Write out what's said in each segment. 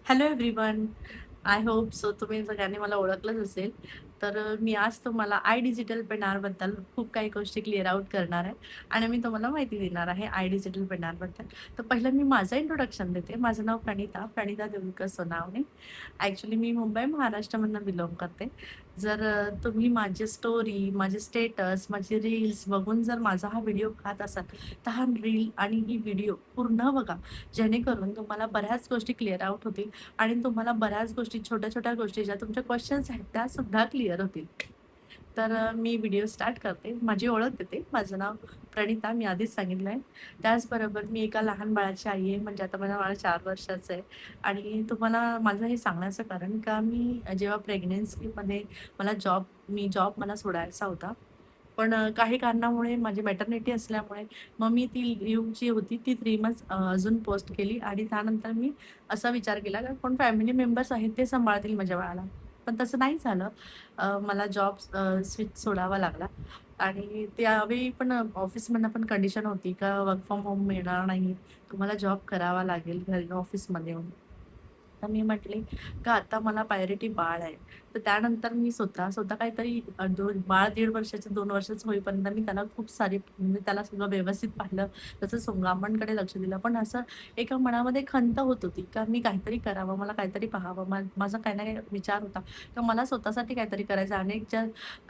Hello everyone. I hope so तुम्ही सगळ्यांनी मला ओळखलंच असेल. तर मी आज तुम्हाला आय डिजिटल पेनारबद्दल खूप काही गोष्टी क्लिअर आउट करणार आहे आणि मी तुम्हाला माहिती देणार आहे आय डिजिटल पेनारबद्दल. तर पहिलं मी माझं इंट्रोडक्शन देते. माझं नाव प्रणिता, प्रणिता देऊळकर सोनावणे. ॲक्चुअली मी मुंबई, महाराष्ट्रामधनं बिलॉन्ग करते. जर तुम्ही माझी स्टोरी, माझे स्टेटस, माझे रील्स बघून जर माझा हा व्हिडिओ पाहत असाल, तर हा रील आणि ही व्हिडिओ पूर्ण बघा. जेणेकरून तुम्हाला बऱ्याच गोष्टी क्लिअर आउट होतील आणि तुम्हाला बऱ्याच गोष्टी, छोट्या-छोट्या गोष्टी ज्या तुमच्या क्वेशन्स आहेत त्यासुद्धा क्लिअर होतील. तर मी व्हिडिओ स्टार्ट करते. माझी ओळख देते. माझं नाव प्रणिता, मी आधीच सांगितलं आहे. त्याचबरोबर मी एका लहान बाळाची आई आहे, म्हणजे आता माझं बाळ 4 वर्षाचं आहे आणि तुम्हाला माझं हे सांगण्याचं कारण का मी जेव्हा प्रेग्नन्सीमध्ये मी जॉब मला सोडायचा होता. पण काही कारणामुळे माझी मॅटर्निटी असल्यामुळे मग मी ती लीव्ह जी होती ती 3 मंथ्स अजून पोस्ट केली आणि त्यानंतर मी असा विचार केला की कोण फॅमिली मेंबर्स आहेत ते सांभाळतील माझ्या बाळाला. पण तसं नाही झालं. मला जॉब स्विच सोडावा लागला आणि त्यावेळी पण ऑफिसमधनं पण कंडिशन होती का वर्क फ्रॉम होम मिळणार नाही. तुम्हाला जॉब करावा लागेल घरी ऑफिसमध्ये येऊन. तर मी म्हटले का आता मला प्रायोरिटी बाळ आहे. तर त्यानंतर मी स्वतः काहीतरी बाळ 1.5 वर्षाचं 2 वर्षाचं होईपर्यंत मी त्याला खूप सारी म्हणजे त्याला सगळं व्यवस्थित पाहिलं. त्याचं संगोपनाकडे लक्ष दिलं. पण असं एका मनामध्ये खंत होत होती का मी काहीतरी करावं, मला काहीतरी पाहावं. माझा काही ना काही विचार होता का मला स्वतःसाठी काहीतरी करायचं. अनेक ज्या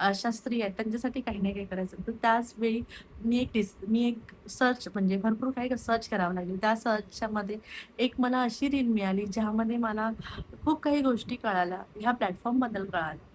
अशा स्त्री आहेत त्यांच्यासाठी काही ना काही करायचं. तर त्याच वेळी मी एक सर्च म्हणजे भरपूर काही सर्च करावं लागली. त्या सर्चच्यामध्ये एक मला अशी रील मिळाली, ज्यामध्ये मला खूप काही गोष्टी कळाल्या. ह्या प्लॅटफॉर्मबद्दल कळालं.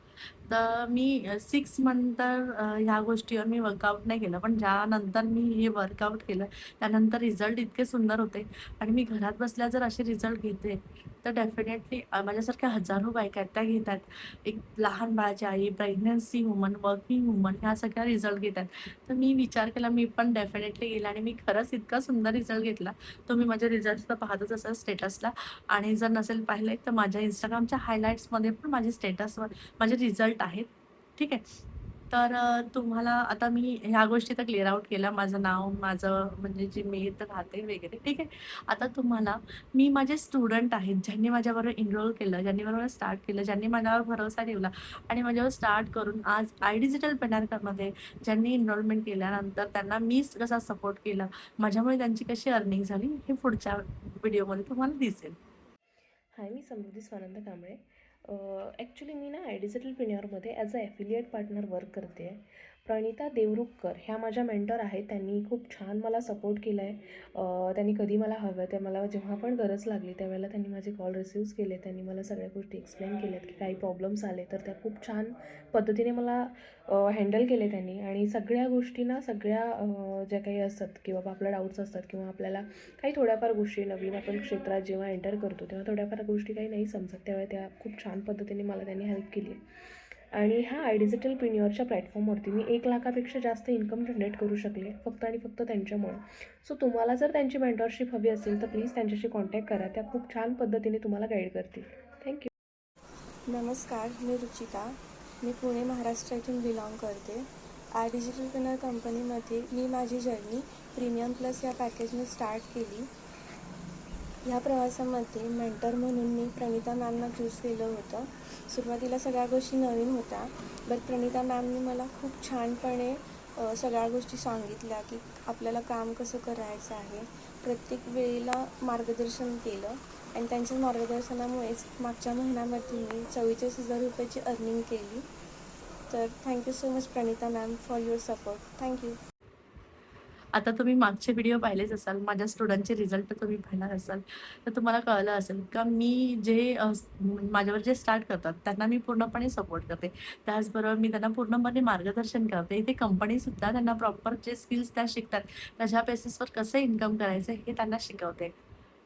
तर मी 6 मंथ तर ह्या गोष्टीवर मी वर्कआउट नाही केलं. पण ज्यानंतर मी हे वर्कआउट केलं, त्यानंतर रिझल्ट इतके सुंदर होते आणि मी घरात बसल्या जर असे रिझल्ट घेते, तर डेफिनेटली माझ्यासारख्या हजारो बायका आहेत, त्या घेतात. एक लहान बाळाची आई, प्रेग्नन्सी वुमन, वर्किंग वुमन ह्या सगळ्या रिझल्ट घेतात. तर मी विचार केला, मी पण डेफिनेटली गेले आणि मी खरंच इतका सुंदर रिझल्ट घेतला. तुम्ही माझे रिझल्ट्स तर पाहतच असाल स्टेटसला आणि जर नसेल पाहिलंय, तर माझ्या Instagramच्या हायलाइट्समध्ये पण माझे स्टेटसवर माझे रिझल्ट आहेत. ठीक आहे. तर तुम्हाला आता मी ह्या गोष्टी तर क्लिअर आउट केल्या. माझं नाव, माझं म्हणजे जे मी इथं राहते वगैरे, ठीक आहे. आता तुम्हाला मी माझे स्टुडंट आहेत, ज्यांनी माझ्याबरोबर एनरोल केलं, ज्यांनी बरोबर स्टार्ट केलं, ज्यांनी माझ्यावर भरोसा ठेवला आणि माझ्यावर स्टार्ट करून आज आय डिजिटल पेनारकरमध्ये ज्यांनी एनरोलमेंट केल्यानंतर त्यांना मी कसा सपोर्ट केला, माझ्यामुळे त्यांची कशी अर्निंग झाली, हे पुढच्या व्हिडिओमध्ये तुम्हाला दिसेल. हाय, मी समृद्धी स्वानंद कांबळे. ॲक्च्युली मी ना डिजिटल प्रिन्युअरमध्ये as a affiliate partner work करते आहे. प्रणिता देवरुखकर ह्या माझ्या मेंटर आहेत. त्यांनी खूप छान मला सपोर्ट केला आहे. त्यांनी कधी मला हवं ते मला जेव्हा पण गरज लागली त्यावेळेला त्यांनी माझे कॉल रिसीव्ह केले. त्यांनी मला सगळ्या गोष्टी एक्सप्लेन केल्यात की काही प्रॉब्लेम्स आले तर त्या खूप छान पद्धतीने मला हँडल केले त्यांनी. आणि सगळ्या गोष्टींना ज्या काही असतात किंवा आपल्या डाऊट्स असतात किंवा आपल्याला काही थोड्याफार गोष्टी नवीन आपण क्षेत्रात जेव्हा एंटर करतो तेव्हा थोड्याफार गोष्टी काही नाही समजत, तेव्हा त्या खूप छान पद्धतीने मला त्यांनी हेल्प केली. आणि ह्या डिजिटल प्रिन्युअरच्या प्लॅटफॉर्मवरती मी 1 लाखापेक्षा जास्त इन्कम जनरेट करू शकले फक्त आणि फक्त त्यांच्यामुळे. सो तुम्हाला जर त्यांची मेंटरशिप हवी असेल तर प्लीज त्यांच्याशी कॉन्टॅक्ट करा. त्या खूप छान पद्धतीने तुम्हाला गाईड करतील. थँक्यू. नमस्कार, मी रुचिता. मी पुणे, महाराष्ट्र इथून बिलॉंग करते. डिजिटल पेनर कंपनीमध्ये मी माझी जर्नी प्रीमियम प्लस या पॅकेजने स्टार्ट केली. ह्या प्रवासामध्ये मेंटर म्हणून मी प्रणिता मॅमना चूज केलं होतं. सुरुवातीला सगळ्या गोष्टी नवीन होत्या, बट प्रणिता मॅमने मला खूप छानपणे सगळ्या गोष्टी सांगितल्या की आपल्याला काम कसं करायचं आहे. प्रत्येक वेळेला मार्गदर्शन केलं आणि त्यांच्या मार्गदर्शनामुळेच मागच्या महिन्यामध्ये मी 44,000 रुपयाची अर्निंग केली. तर thank you so much Pranita ma'am for your support. Thank you. आता तुम्ही मागचे व्हिडिओ पाहिलेच असाल, माझ्या स्टुडंटचे रिझल्ट तुम्ही पाहिला असाल, तर तुम्हाला कळलं असेल का मी जे माझ्यावर जे स्टार्ट करतात त्यांना मी पूर्णपणे सपोर्ट करते. त्याचबरोबर मी त्यांना पूर्णपणे मार्गदर्शन करते. इथे कंपनीसुद्धा त्यांना प्रॉपर जे स्किल्स त्या शिकतात, त्याच्या बेसिसवर कसं इन्कम करायचं हे त्यांना शिकवते.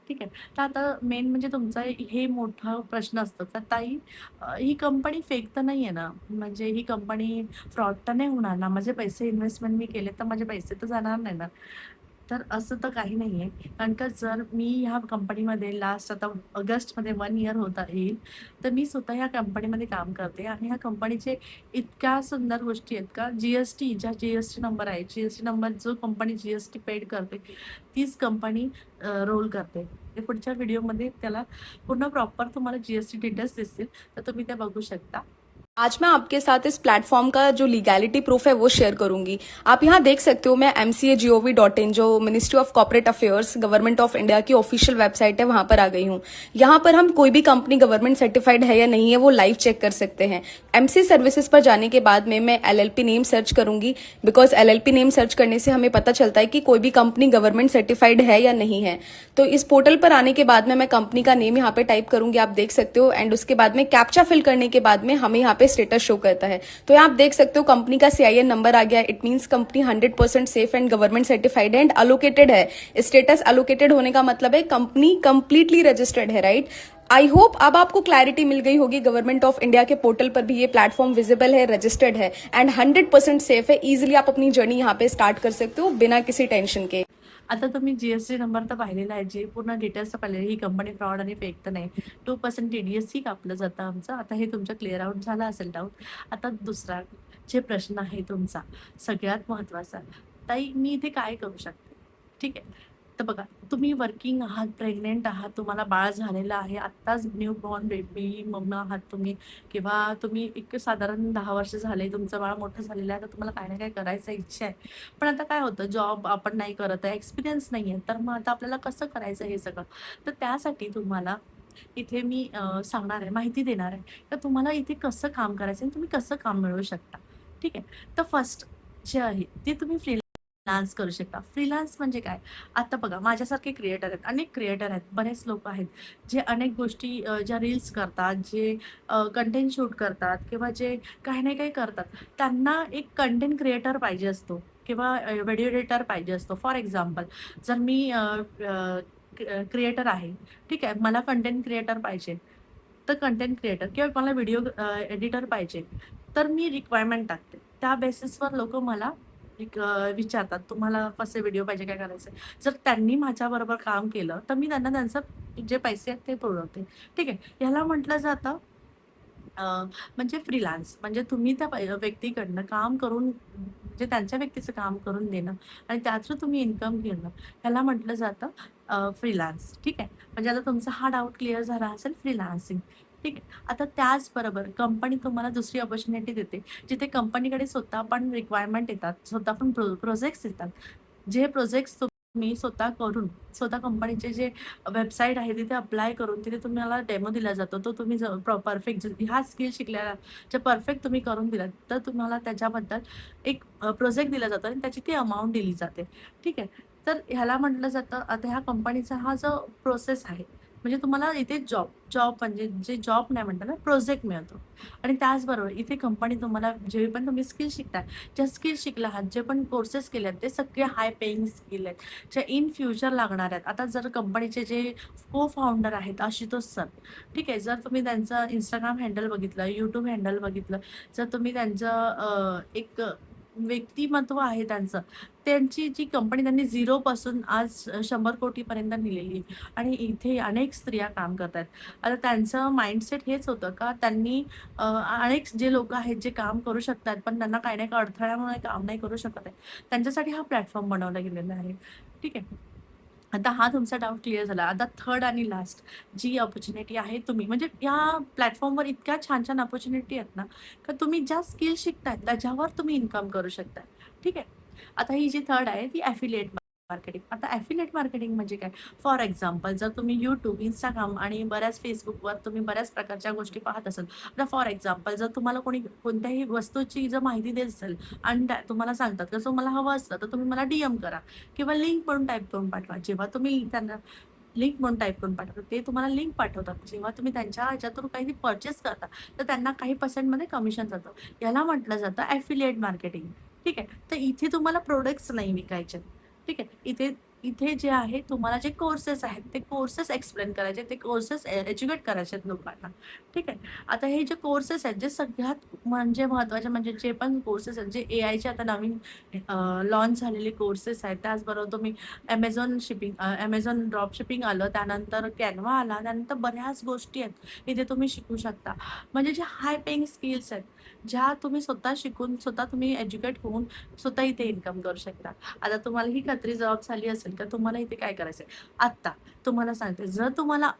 ठीक आहे. तर आता मेन म्हणजे तुमचा हे मोठा प्रश्न असतो का ताई ही कंपनी फेक तर नाही आहे ना? म्हणजे ही कंपनी फ्रॉड तर नाही होणार ना? माझे पैसे इन्व्हेस्टमेंट मी केले तर माझे पैसे तर जाणार नाही ना? तर असं तर काही नाही आहे. कारण का जर मी ह्या कंपनीमध्ये लास्ट आता ऑगस्टमध्ये 1 इयर होता येईल, तर मी स्वतः ह्या कंपनीमध्ये काम करते आणि ह्या कंपनीचे इतक्या सुंदर गोष्टी आहेत का ज्या जी-एस-टी नंबर आहे, जी-एस-टी नंबर जो कंपनी जी-एस-टी पेड करते, तीच कंपनी रोल करते. ते पुढच्या व्हिडिओमध्ये त्याला पूर्ण प्रॉपर तुम्हाला GST डिटेल्स दिसतील, तर तुम्ही त्या बघू शकता. आज मैं आपके साथ इस प्लेटफॉर्म का जो लीगैलिटी प्रूफ है वो शेयर करूंगी। आप यहाँ देख सकते हो, मैं MCA.gov.in जो ministry of corporate affairs government of India की ऑफिशियल वेबसाइट है वहां पर आ गई हूँ। यहाँ पर हम कोई भी कंपनी गवर्नमेंट सर्टिफाइड है या नहीं है वो लाइव चेक कर सकते हैं। MC सर्विसेज पर जाने के बाद में मैं LLP नेम सर्च करूंगी, बिकॉज LLP नेम सर्च करने से हमें पता चलता है कि कोई भी कंपनी गवर्नमेंट सर्टिफाइड है या नहीं है। तो इस पोर्टल पर आने के बाद में मैं कंपनी का नेम यहाँ पे टाइप करूंगी, आप देख सकते हो, एंड उसके बाद में कैप्चा फिल करने के बाद में हमें यहाँ पे स्टेटस शो करता है। तो यहाँ आप देख सकते हो कंपनी का CIN नंबर आ गया। It means company 100% safe and government certified and allocated है। स्टेटस अलोकेटेड होने का मतलब है कंपनी कंप्लीटली रजिस्टर्ड है, राइट। आई होप अब आपको क्लैरिटी मिल गई होगी। गवर्नमेंट ऑफ इंडिया के पोर्टल पर भी ये प्लेटफॉर्म विजिबल है, रजिस्टर्ड है एंड 100% सेफ है। इजिली आप अपनी जर्नी यहाँ पे स्टार्ट कर सकते हो बिना किसी टेंशन के। आता तुम्ही GST नंबर तर पाहिलेला आहे, जे पूर्ण डिटेल्स तर पाहिलेले, ही कंपनी फ्रॉड आणि फेक तर नाही. 2% TDS ही कापलं जातं आमचं. आता हे तुमचं क्लिअर आउट झालं असेल डाऊट. आता दुसरा जे प्रश्न आहे तुमचा सगळ्यात महत्त्वाचा, ताई मी इथे काय करू शकते? ठीक आहे. तर बघा, तुम्ही वर्किंग आहात, प्रेग्नंट आहात, तुम्हाला बाळ झालेलं आहे, आत्ताच न्यू बॉर्न बेबी मम्मा आहात तुम्ही, किंवा तुम्ही एक साधारण 10 वर्ष झाले, तुमचं बाळ मोठं झालेलं आहे, तर तुम्हाला काही ना काही करायची इच्छा आहे. पण आता काय होतं, जॉब आपण नाही करत आहे, एक्सपिरियन्स नाही आहे, तर मग आता आपल्याला कसं करायचं हे सगळं? तर त्यासाठी तुम्हाला इथे मी सांगणार आहे, माहिती देणार आहे, तर तुम्हाला इथे कसं काम करायचं आणि तुम्ही कसं काम मिळवू शकता. ठीक आहे. तर फर्स्ट जे आहे ते तुम्ही फ्रीलान्स करू शकता. फ्रीलान्स म्हणजे काय? आता बघा, माझ्यासारखे क्रिएटर आहेत, अनेक क्रिएटर आहेत, बरेच लोक आहेत जे अनेक गोष्टी ज्या रील्स करतात, जे कंटेंट शूट करतात किंवा जे काही ना काही करतात, त्यांना एक कंटेंट क्रिएटर पाहिजे असतो किंवा व्हिडिओ एडिटर पाहिजे असतो. फॉर एक्झाम्पल, जर मी क्रिएटर आहे, ठीक आहे, मला कंटेंट क्रिएटर पाहिजे, तर कंटेंट क्रिएटर किंवा मला व्हिडिओ एडिटर पाहिजे, तर मी रिक्वायरमेंट टाकते. त्या बेसिसवर लोकं मला विचारतात, तुम्हाला कसे व्हिडिओ पाहिजे, काय करायचं आहे. जर त्यांनी माझ्याबरोबर काम केलं, तर मी त्यांना त्यांचं जे पैसे आहेत ते पुरवते. ठीक आहे. ह्याला म्हटलं जातं म्हणजे फ्रीलान्स. म्हणजे तुम्ही त्या व्यक्तीकडनं काम करून, म्हणजे त्यांच्या व्यक्तीचं काम करून देणं आणि त्या थ्रू तुम्ही इन्कम घेणं, ह्याला म्हटलं जातं फ्रीलान्स. ठीक आहे. म्हणजे आता तुमचा हा डाऊट क्लिअर झाला असेल, फ्रीलान्सिंग. ठीक आहे. आता त्याचबरोबर कंपनी तुम्हाला दुसरी अपॉर्च्युनिटी देते, जिथे कंपनीकडे स्वतः पण रिक्वायरमेंट येतात, स्वतः पण प्रोजेक्ट्स येतात. जे प्रोजेक्ट्स तुम्ही स्वतः करून, स्वतः कंपनीचे जे वेबसाईट आहे तिथे अप्लाय करून, तिथे तुम्हाला डेमो दिला जातो. तो तुम्ही परफेक्ट ह्या स्किल शिकलेला, जे परफेक्ट तुम्ही करून दिलात, तर तुम्हाला त्याच्याबद्दल एक प्रोजेक्ट दिला जातो आणि त्याची ती अमाउंट दिली जाते. ठीक आहे. तर ह्याला म्हटलं जातं, आता ह्या कंपनीचा हा जो प्रोसेस आहे, म्हणजे तुम्हाला इथे जॉब म्हणजे जे जॉब नाही म्हणतात ना, प्रोजेक्ट मिळतो. आणि त्याचबरोबर इथे कंपनी तुम्हाला जे पण तुम्ही स्किल शिकताय, ज्या स्किल शिकला आहात, जे पण कोर्सेस केले आहेत, ते सगळे हाय पेइंग स्किल आहेत, जे इन फ्युचर लागणार आहेत. आता जर कंपनीचे जे को फाउंडर आहेत आशुतोष सर, ठीक आहे, जर तुम्ही त्यांचं Instagram हँडल बघितलं, YouTube हँडल बघितलं, जर तुम्ही त्यांचं एक व्यक्तिमत्व आहे त्यांचं, त्यांची जी कंपनी त्यांनी 0 पासून आज 100 कोटीपर्यंत नेलेली आहे आणि इथे अनेक स्त्रिया काम करत आहेत. आता त्यांचं माइंडसेट हेच होतं का, त्यांनी अनेक जे लोकं आहेत जे काम करू शकतात, पण त्यांना काही ना काही अडथळ्यामुळे काम नाही करू शकत आहे. त्यांच्यासाठी हा प्लॅटफॉर्म बनवला गेलेला आहे. ठीक आहे. आता हा तुमचा डाऊट क्लिअर झाला. आता थर्ड आणि लास्ट जी अपॉर्च्युनिटी आहे, तुम्ही म्हणजे या प्लॅटफॉर्मवर इतक्या छान-छान अपॉर्च्युनिटी आहेत ना, का तुम्ही ज्या स्किल शिकताय त्याच्यावर तुम्ही इन्कम करू शकताय. ठीक आहे. आता ही जी थर्ड आहे ती ॲफिलिएट मार्केटिंग. आता ॲफिलिएट मार्केटिंग म्हणजे काय? फॉर एक्झाम्पल, जर तुम्ही YouTube, Instagram आणि बऱ्याच Facebookवर तुम्ही बऱ्याच प्रकारच्या गोष्टी पाहत असाल. आता फॉर एक्झाम्पल, जर तुम्हाला कोणी कोणत्याही वस्तूची जर माहिती देत असेल आणि तुम्हाला सांगतात की तुम्हाला हवं असलं, तर तुम्ही मला DM करा किंवा लिंक म्हणून टाईप करून पाठवा. जेव्हा तुम्ही त्यांना लिंक म्हणून टाईप करून पाठवता, ते तुम्हाला लिंक पाठवतात. जेव्हा तुम्ही त्यांच्या ह्याच्यातून काही परचेस करता, तर त्यांना काही पर्सेंटमध्ये कमिशन जातं. याला म्हटलं जातं ॲफिलिएट मार्केटिंग. ठीक आहे. तर इथे तुम्हाला प्रोडक्ट्स नाही विकायचे. ठीक आहे. इथे इथे जे आहे, तुम्हाला जे कोर्सेस आहेत, ते कोर्सेस एक्सप्लेन करायचे, ते कोर्सेस एज्युकेट करायचे आहेत लोकांना. ठीक आहे. आता हे जे कोर्सेस आहेत, जे सगळ्यात म्हणजे महत्त्वाचे, म्हणजे जे पण कोर्सेस आहेत, जे AIचे आता नवीन लॉन्च झालेले कोर्सेस आहेत. त्याचबरोबर तुम्ही Amazon ड्रॉप शिपिंग आलं, त्यानंतर Canva आला, त्यानंतर बऱ्याच गोष्टी आहेत, इथे तुम्ही शिकू शकता. म्हणजे जे हाय पेइंग स्किल्स आहेत, ज्या तुम्ही स्वतः शिकून, स्वतः तुम्ही एज्युकेट होऊन स्वतः इथे इन्कम करू शकता. आता तुम्हाला ही खात्री जॉब झाली असेल का तुम्हाला इथे काय करायचं आहे. आत्ता तुम्हाला सांगते, जर तुम्हाला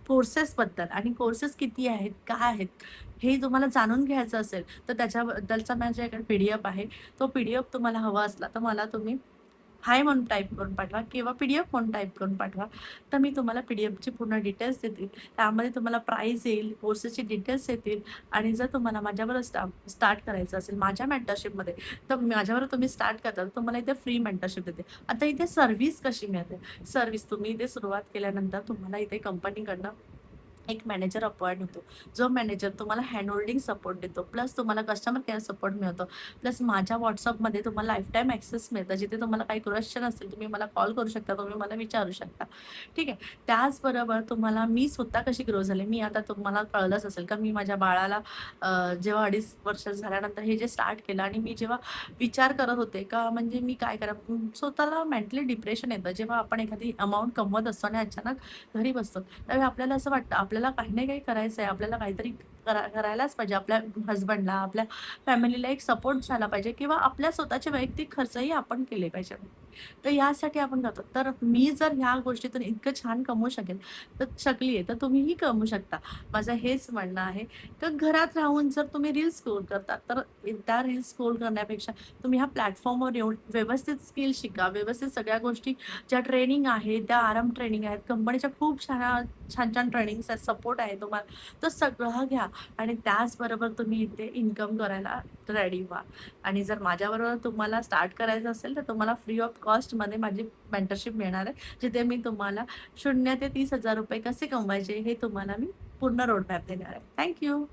कोर्सेसबद्दल आणि कोर्सेस किती आहेत, काय आहेत, हे तुम्हाला जाणून घ्यायचं असेल, तर त्याच्याबद्दलचा माझ्याकडे पी-डी-एफ आहे. तो पी-डी-एफ तुम्हाला हवा असला, तर मला तुम्ही हाय म्हणून टाईप करून पाठवा किंवा पी-डी-एफ म्हणून टाईप करून पाठवा. तर मी तुम्हाला पी-डी-एफची पूर्ण डिटेल्स देतील. त्यामध्ये तुम्हाला प्राईस येईल, कोर्सेसचे डिटेल्स येतील आणि जर तुम्हाला माझ्याबरोबर स्टार्ट करायचं असेल माझ्या मेंटरशिपमध्ये, तर माझ्याबरोबर तुम्ही स्टार्ट करता, तर तुम्हाला इथे फ्री मेंटरशिप देते. आता इथे सर्व्हिस कशी मिळते? सर्व्हिस तुम्ही इथे सुरुवात केल्यानंतर तुम्हाला इथे कंपनीकडनं एक मॅनेजर अपॉइंट होतो. जो मॅनेजर तुम्हाला हँड होल्डिंग सपोर्ट देतो, प्लस तुम्हाला कस्टमर केअर सपोर्ट मिळतो, प्लस माझ्या WhatsAppमध्ये तुम्हाला लाईफटाईम ॲक्सेस मिळतं. जिथे तुम्हाला काही क्वेश्चन असतील तुम्ही मला कॉल करू शकता, तुम्ही मला विचारू शकता. ठीक आहे. त्याचबरोबर तुम्हाला मी स्वतः कशी ग्रो झाले, मी आता तुम्हाला कळलंच असेल का मी माझ्या बाळाला जेव्हा 2.5 वर्ष झाल्यानंतर हे जे स्टार्ट केलं आणि मी जेव्हा विचार करत होते का म्हणजे मी काय स्वतःला मेंटली डिप्रेशन येतं. जेव्हा आपण एखादी अमाउंट कमवत असतो आणि अचानक घरी बसतो, त्यावेळी आपल्याला असं वाटतं आपल्याला काही ना काही करायचं आहे, आपल्याला काहीतरी करायलाच पाहिजे. आपल्या हसबंडला, आपल्या फॅमिलीला एक सपोर्ट झाला पाहिजे किंवा आपल्या स्वतःचे वैयक्तिक खर्चही आपण केले पाहिजे. तर यासाठी आपण करतो. तर मी जर ह्या गोष्टीतून इतकं छान कमवू शकली आहे, तर तुम्हीही कमवू शकता. माझं हेच म्हणणं आहे, तर घरात राहून जर तुम्ही रील्स स्क्रोल करता, तर त्या रील्स स्क्रोल करण्यापेक्षा तुम्ही ह्या प्लॅटफॉर्मवर येऊन व्यवस्थित स्किल शिका. व्यवस्थित सगळ्या गोष्टी ज्या ट्रेनिंग आहे, त्या आराम ट्रेनिंग आहेत. कंपनीच्या खूप छान ट्रेनिंग्स आहेत, सपोर्ट आहे तुम्हाला. तर सगळं घ्या आणि त्याचबरोबर तुम्ही इथे इन्कम करायला रेडी व्हा. आणि जर माझ्याबरोबर तुम्हाला स्टार्ट करायचं असेल, तर तुम्हाला फ्री ऑफ कॉस्टमध्ये माझी मेंटरशिप मिळणार आहे. जिथे मी तुम्हाला 0 ते 30,000 रुपये कसे कमवायचे हे तुम्हाला मी पूर्ण रोडमॅप देणार आहे. Thank you.